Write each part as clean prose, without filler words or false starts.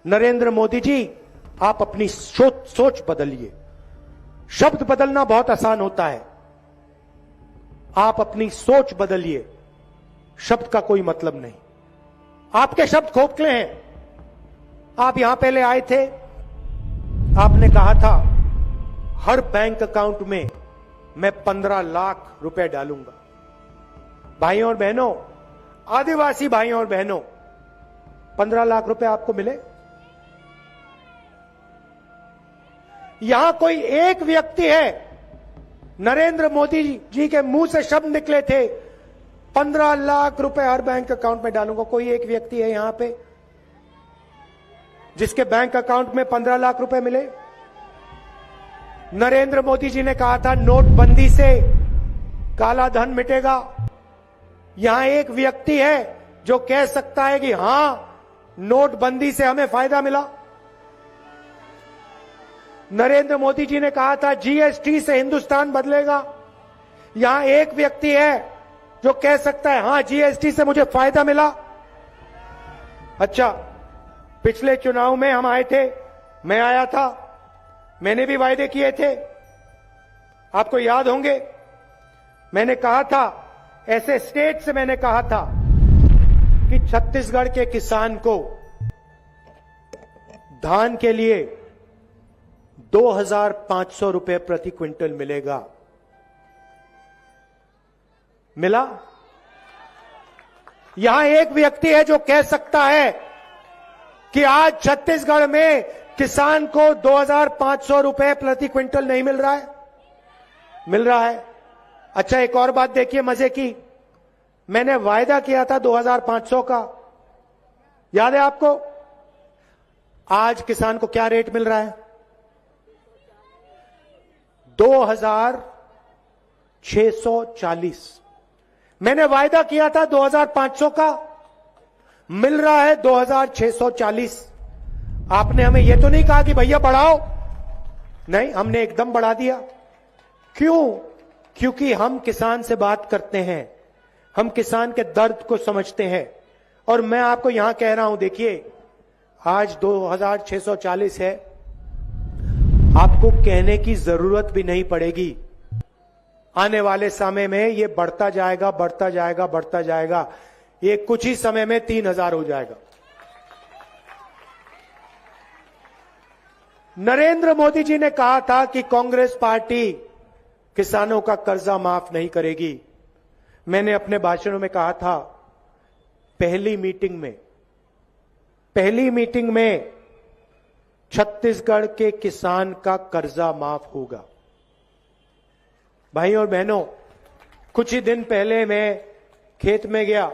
नरेंद्र मोदी जी, आप अपनी सोच बदलिए। शब्द बदलना बहुत आसान होता है, आप अपनी सोच बदलिए। शब्द का कोई मतलब नहीं, आपके शब्द खोखले हैं। आप यहां पहले आए थे, आपने कहा था हर बैंक अकाउंट में मैं 15 लाख रुपए डालूंगा। भाइयों और बहनों, आदिवासी भाइयों और बहनों, 15 लाख रुपए आपको मिले? यहां कोई एक व्यक्ति है, नरेंद्र मोदी जी के मुंह से शब्द निकले थे 15 लाख रुपए हर बैंक अकाउंट में डालूंगा। कोई एक व्यक्ति है यहां पे जिसके बैंक अकाउंट में 15 लाख रुपए मिले? नरेंद्र मोदी जी ने कहा था नोटबंदी से काला धन मिटेगा। यहां एक व्यक्ति है जो कह सकता है कि हां, नोटबंदी से हमें फायदा मिला। नरेंद्र मोदी जी ने कहा था जीएसटी से हिंदुस्तान बदलेगा। यहां एक व्यक्ति है जो कह सकता है हां, जीएसटी से मुझे फायदा मिला। अच्छा, पिछले चुनाव में हम आए थे, मैं आया था, मैंने भी वायदे किए थे, आपको याद होंगे। मैंने कहा था, ऐसे स्टेट से मैंने कहा था कि छत्तीसगढ़ के किसान को धान के लिए 2,500 रुपए प्रति क्विंटल मिलेगा। मिला? यहां एक व्यक्ति है जो कह सकता है कि आज छत्तीसगढ़ में किसान को 2,500 रुपए प्रति क्विंटल नहीं मिल रहा है? मिल रहा है। अच्छा, एक और बात देखिए मजे की, मैंने वायदा किया था 2,500 का, याद है आपको? आज किसान को क्या रेट मिल रहा है? 2,640। मैंने वायदा किया था 2,500 का, मिल रहा है 2,640। आपने हमें यह तो नहीं कहा कि भैया बढ़ाओ, नहीं, हमने एकदम बढ़ा दिया। क्यों? क्योंकि हम किसान से बात करते हैं, हम किसान के दर्द को समझते हैं। और मैं आपको यहां कह रहा हूं, देखिए आज 2,640 है, आपको कहने की जरूरत भी नहीं पड़ेगी। आने वाले समय में ये बढ़ता जाएगा, बढ़ता जाएगा, बढ़ता जाएगा। ये कुछ ही समय में 3,000 हो जाएगा। नरेंद्र मोदी जी ने कहा था कि कांग्रेस पार्टी किसानों का कर्जा माफ नहीं करेगी। मैंने अपने भाषणों में कहा था, पहली मीटिंग में छत्तीसगढ़ के किसान का कर्जा माफ होगा। भाइयों और बहनों, कुछ ही दिन पहले मैं खेत में गया,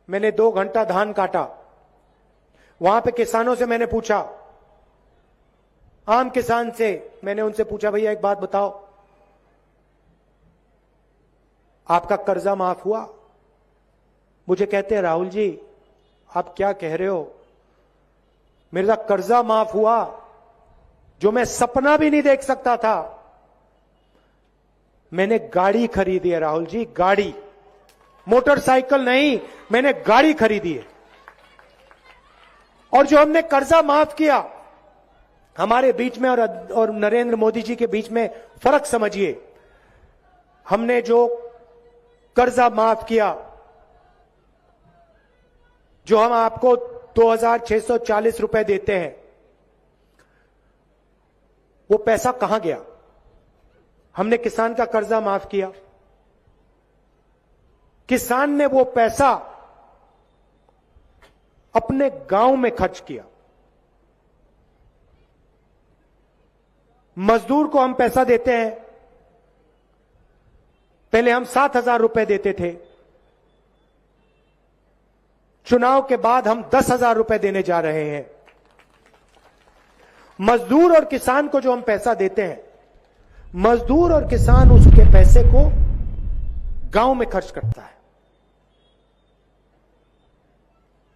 मैंने 2 घंटा धान काटा। वहां पे किसानों से मैंने पूछा, आम किसान से मैंने उनसे पूछा, भैया एक बात बताओ, आपका कर्जा माफ हुआ? मुझे कहते हैं, राहुल जी आप क्या कह रहे हो, मेरा कर्जा माफ हुआ जो मैं सपना भी नहीं देख सकता था। मैंने गाड़ी खरीदी है राहुल जी, गाड़ी, मोटरसाइकिल नहीं, मैंने गाड़ी खरीदी है। और जो हमने कर्जा माफ किया, हमारे बीच में और नरेंद्र मोदी जी के बीच में फर्क समझिए। हमने जो कर्जा माफ किया, जो हम आपको 2,640 रुपए देते हैं, वो पैसा कहां गया? हमने किसान का कर्जा माफ किया, किसान ने वो पैसा अपने गांव में खर्च किया। मजदूर को हम पैसा देते हैं, पहले हम 7,000 रुपए देते थे, चुनाव के बाद हम 10,000 रुपए देने जा रहे हैं। मजदूर और किसान को जो हम पैसा देते हैं, मजदूर और किसान उसके पैसे को गांव में खर्च करता है।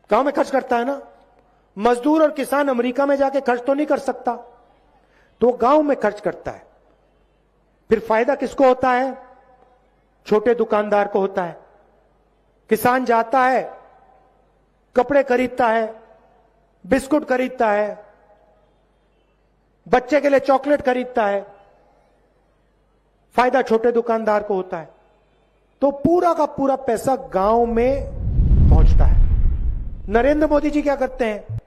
गांव में खर्च करता है ना। मजदूर और किसान अमेरिका में जाके खर्च तो नहीं कर सकता, तो गांव में खर्च करता है। फिर फायदा किसको होता है? छोटे दुकानदार को होता है। किसान जाता है, कपड़े खरीदता है, बिस्कुट खरीदता है, बच्चे के लिए चॉकलेट खरीदता है, फायदा छोटे दुकानदार को होता है। तो पूरा का पूरा पैसा गांव में पहुंचता है। नरेंद्र मोदी जी क्या करते हैं,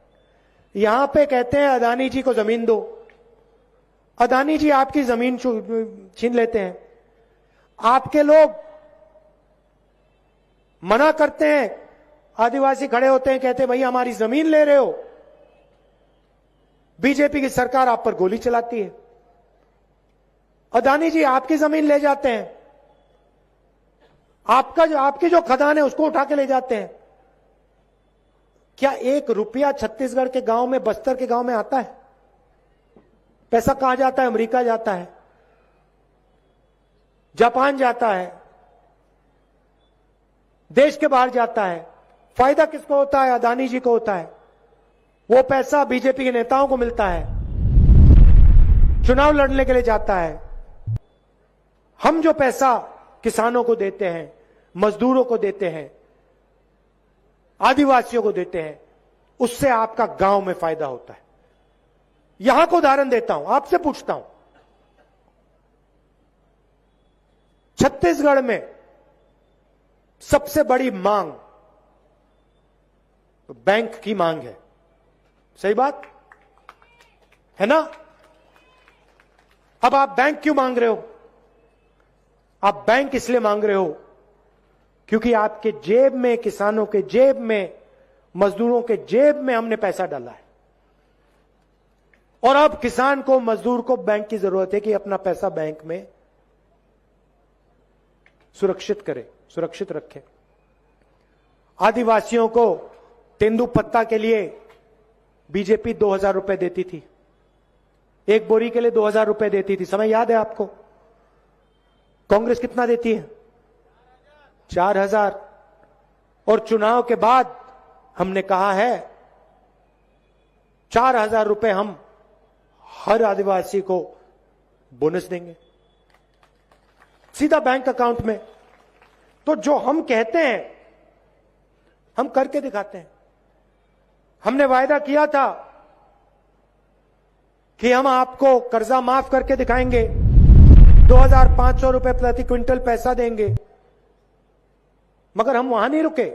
यहां पे कहते हैं अदानी जी को जमीन दो। अदानी जी आपकी जमीन छीन लेते हैं। आपके लोग मना करते हैं, आदिवासी खड़े होते हैं, कहते हैं भैया हमारी जमीन ले रहे हो। बीजेपी की सरकार आप पर गोली चलाती है। अदानी जी आपकी जमीन ले जाते हैं, आपकी जो खदान है उसको उठा के ले जाते हैं। क्या 1 रुपया छत्तीसगढ़ के गांव में, बस्तर के गांव में आता है? पैसा कहां जाता है? अमेरिका जाता है, जापान जाता है, देश के बाहर जाता है। फायदा किसको होता है? अदानी जी को होता है। वो पैसा बीजेपी के नेताओं को मिलता है, चुनाव लड़ने के लिए जाता है। हम जो पैसा किसानों को देते हैं, मजदूरों को देते हैं, आदिवासियों को देते हैं, उससे आपका गांव में फायदा होता है। यहां को उदाहरण देता हूं, आपसे पूछता हूं, छत्तीसगढ़ में सबसे बड़ी मांग तो बैंक की मांग है। सही बात है ना? अब आप बैंक क्यों मांग रहे हो? आप बैंक इसलिए मांग रहे हो क्योंकि आपके जेब में, किसानों के जेब में, मजदूरों के जेब में हमने पैसा डाला है। और अब किसान को, मजदूर को बैंक की जरूरत है कि अपना पैसा बैंक में सुरक्षित करे, सुरक्षित रखे। आदिवासियों को तेंदुपत्ता के लिए बीजेपी 2000 रुपए देती थी, एक बोरी के लिए 2000 रुपए देती थी। समय याद है आपको? कांग्रेस कितना देती है? 4000। और चुनाव के बाद हमने कहा है 4000 रुपए हम हर आदिवासी को बोनस देंगे, सीधा बैंक अकाउंट में। तो जो हम कहते हैं हम करके दिखाते हैं। हमने वायदा किया था कि हम आपको कर्जा माफ करके दिखाएंगे, 2500 रुपए प्रति क्विंटल पैसा देंगे। मगर हम वहां नहीं रुके।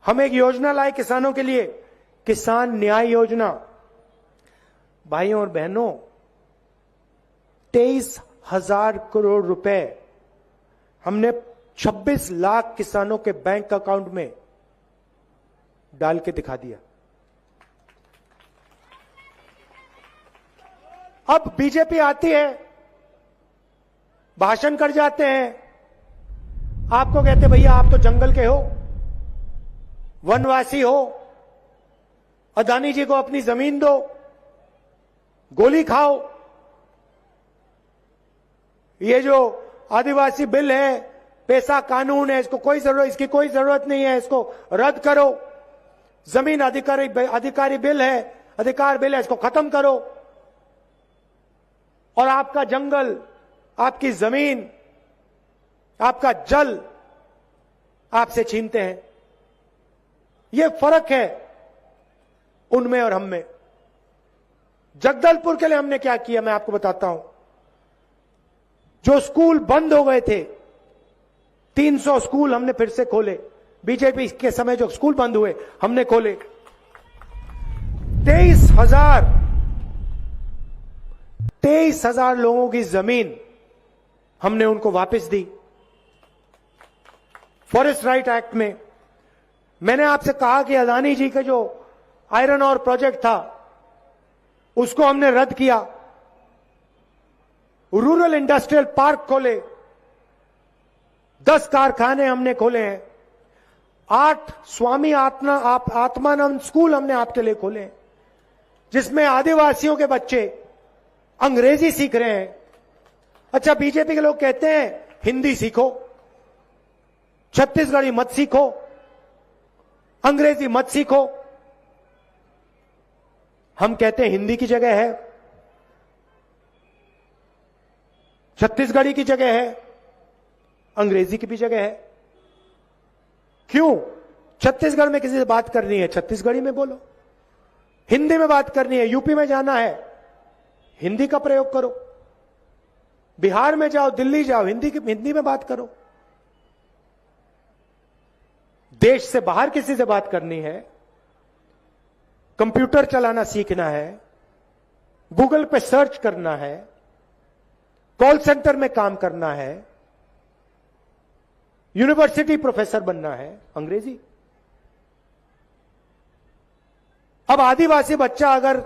हम एक योजना लाए किसानों के लिए, किसान न्याय योजना। भाइयों और बहनों, 23,000 करोड़ रुपए हमने 26 लाख किसानों के बैंक अकाउंट में डाल के दिखा दिया। अब बीजेपी आती है, भाषण कर जाते हैं, आपको कहते भैया आप तो जंगल के हो, वनवासी हो, अदानी जी को अपनी जमीन दो, गोली खाओ। ये जो आदिवासी बिल है, पैसा कानून है, इसकी कोई जरूरत नहीं है, इसको रद्द करो। जमीन अधिकारी बिल है, अधिकार बिल है, इसको खत्म करो। और आपका जंगल, आपकी जमीन, आपका जल आपसे छीनते हैं। यह फर्क है उनमें और हम में। जगदलपुर के लिए हमने क्या किया मैं आपको बताता हूं। जो स्कूल बंद हो गए थे, 300 स्कूल हमने फिर से खोले। बीजेपी के समय जो स्कूल बंद हुए हमने खोले। 23,000 लोगों की जमीन हमने उनको वापस दी। फॉरेस्ट राइट एक्ट में मैंने आपसे कहा कि अदानी जी का जो आयरन और प्रोजेक्ट था उसको हमने रद्द किया। रूरल इंडस्ट्रियल पार्क खोले, 10 कारखाने हमने खोले हैं, 8 स्वामी आत्मानंद स्कूल हमने आपके लिए खोले हैं, जिसमें आदिवासियों के बच्चे अंग्रेजी सीख रहे हैं। अच्छा, बीजेपी के लोग कहते हैं हिंदी सीखो, छत्तीसगढ़ी मत सीखो, अंग्रेजी मत सीखो। हम कहते हैं हिंदी की जगह है, छत्तीसगढ़ी की जगह है, अंग्रेजी की भी जगह है। क्यों? छत्तीसगढ़ में किसी से बात करनी है, छत्तीसगढ़ी में बोलो। हिंदी में बात करनी है, यूपी में जाना है, हिंदी का प्रयोग करो। बिहार में जाओ, दिल्ली जाओ, हिंदी में बात करो। देश से बाहर किसी से बात करनी है, कंप्यूटर चलाना सीखना है, गूगल पे सर्च करना है, कॉल सेंटर में काम करना है, यूनिवर्सिटी प्रोफेसर बनना है, अंग्रेजी। अब आदिवासी बच्चा अगर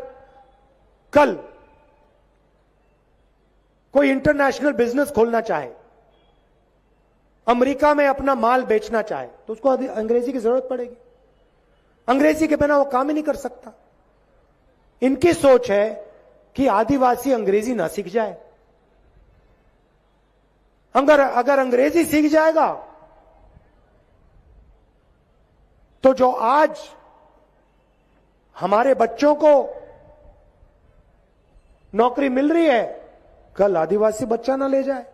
कल कोई इंटरनेशनल बिजनेस खोलना चाहे, अमेरिका में अपना माल बेचना चाहे, तो उसको अंग्रेजी की जरूरत पड़ेगी। अंग्रेजी के बिना वो काम ही नहीं कर सकता। इनकी सोच है कि आदिवासी अंग्रेजी ना सीख जाए। अगर अंग्रेजी सीख जाएगा तो जो आज हमारे बच्चों को नौकरी मिल रही है, कल आदिवासी बच्चा ना ले जाए।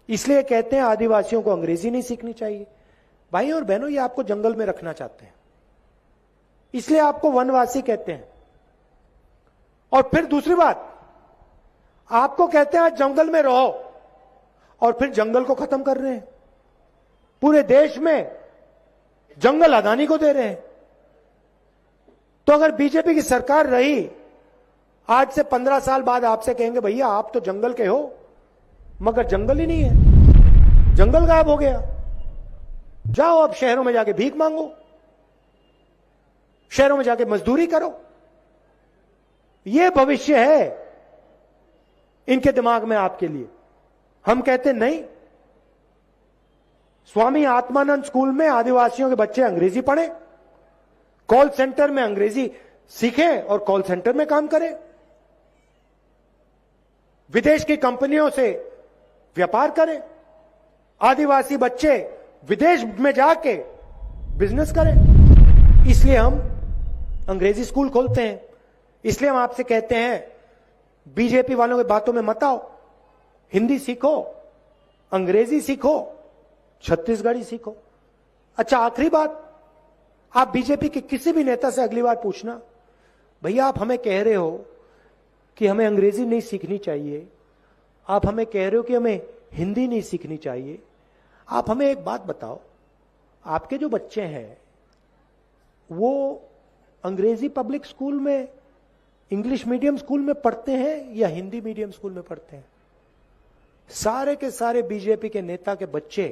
इसलिए कहते हैं आदिवासियों को अंग्रेजी नहीं सीखनी चाहिए। भाई और बहनों, ये आपको जंगल में रखना चाहते हैं, इसलिए आपको वनवासी कहते हैं। और फिर दूसरी बात, आपको कहते हैं आज जंगल में रहो, और फिर जंगल को खत्म कर रहे हैं। पूरे देश में जंगल अदानी को दे रहे हैं। तो अगर बीजेपी की सरकार रही, आज से 15 साल बाद आपसे कहेंगे भैया आप तो जंगल के हो, मगर जंगल ही नहीं है, जंगल गायब हो गया। जाओ अब शहरों में जाके भीख मांगो, शहरों में जाके मजदूरी करो। यह भविष्य है इनके दिमाग में आपके लिए। हम कहते नहीं, स्वामी आत्मानंद स्कूल में आदिवासियों के बच्चे अंग्रेजी पढ़ें, कॉल सेंटर में अंग्रेजी सीखें और कॉल सेंटर में काम करें, विदेश की कंपनियों से व्यापार करें, आदिवासी बच्चे विदेश में जाके बिजनेस करें। इसलिए हम अंग्रेजी स्कूल खोलते हैं। इसलिए हम आपसे कहते हैं, बीजेपी वालों की बातों में मत आओ, हिंदी सीखो, अंग्रेजी सीखो, छत्तीसगढ़ी सीखो। अच्छा, आखिरी बात, आप बीजेपी के किसी भी नेता से अगली बार पूछना, भैया आप हमें कह रहे हो कि हमें अंग्रेजी नहीं सीखनी चाहिए, आप हमें कह रहे हो कि हमें हिंदी नहीं सीखनी चाहिए, आप हमें एक बात बताओ, आपके जो बच्चे हैं वो अंग्रेजी पब्लिक स्कूल में, इंग्लिश मीडियम स्कूल में पढ़ते हैं या हिंदी मीडियम स्कूल में पढ़ते हैं? सारे के सारे बीजेपी के नेता के बच्चे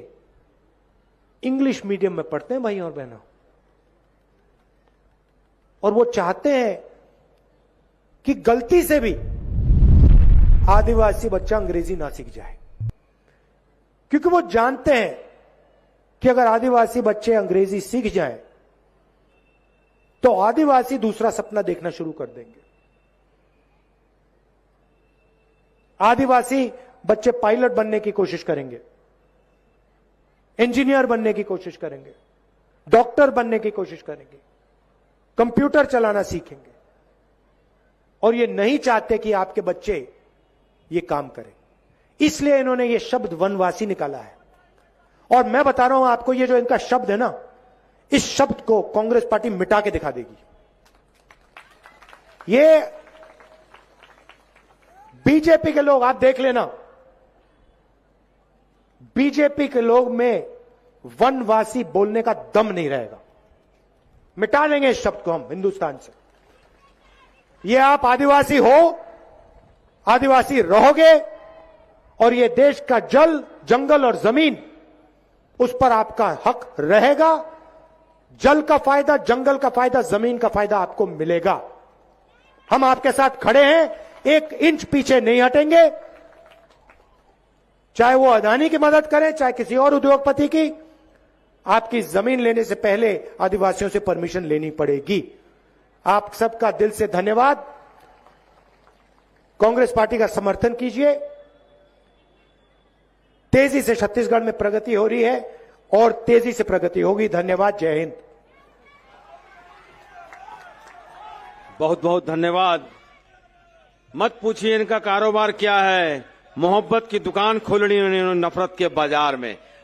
इंग्लिश मीडियम में पढ़ते हैं भाई और बहनों, और वो चाहते हैं कि गलती से भी आदिवासी बच्चा अंग्रेजी ना सीख जाए, क्योंकि वो जानते हैं कि अगर आदिवासी बच्चे अंग्रेजी सीख जाएं तो आदिवासी दूसरा सपना देखना शुरू कर देंगे। आदिवासी बच्चे पायलट बनने की कोशिश करेंगे, इंजीनियर बनने की कोशिश करेंगे, डॉक्टर बनने की कोशिश करेंगे, कंप्यूटर चलाना सीखेंगे, और ये नहीं चाहते कि आपके बच्चे ये काम करें। इसलिए इन्होंने ये शब्द वनवासी निकाला है। और मैं बता रहा हूं आपको, ये जो इनका शब्द है ना, इस शब्द को कांग्रेस पार्टी मिटा के दिखा देगी। ये बीजेपी के लोग, आप देख लेना, बीजेपी के लोग में वनवासी बोलने का दम नहीं रहेगा। मिटा देंगे इस शब्द को हम हिंदुस्तान से। ये आप आदिवासी हो, आदिवासी रहोगे, और ये देश का जल, जंगल और जमीन, उस पर आपका हक रहेगा। जल का फायदा, जंगल का फायदा, जमीन का फायदा आपको मिलेगा। हम आपके साथ खड़े हैं, 1 इंच पीछे नहीं हटेंगे। चाहे वो अदानी की मदद करें, चाहे किसी और उद्योगपति की, आपकी जमीन लेने से पहले आदिवासियों से परमिशन लेनी पड़ेगी। आप सबका दिल से धन्यवाद। कांग्रेस पार्टी का समर्थन कीजिए। तेजी से छत्तीसगढ़ में प्रगति हो रही है और तेजी से प्रगति होगी। धन्यवाद। जय हिंद। बहुत बहुत धन्यवाद। मत पूछिए इनका कारोबार क्या है, मोहब्बत की दुकान खोलनी उन्होंने नफरत के बाजार में।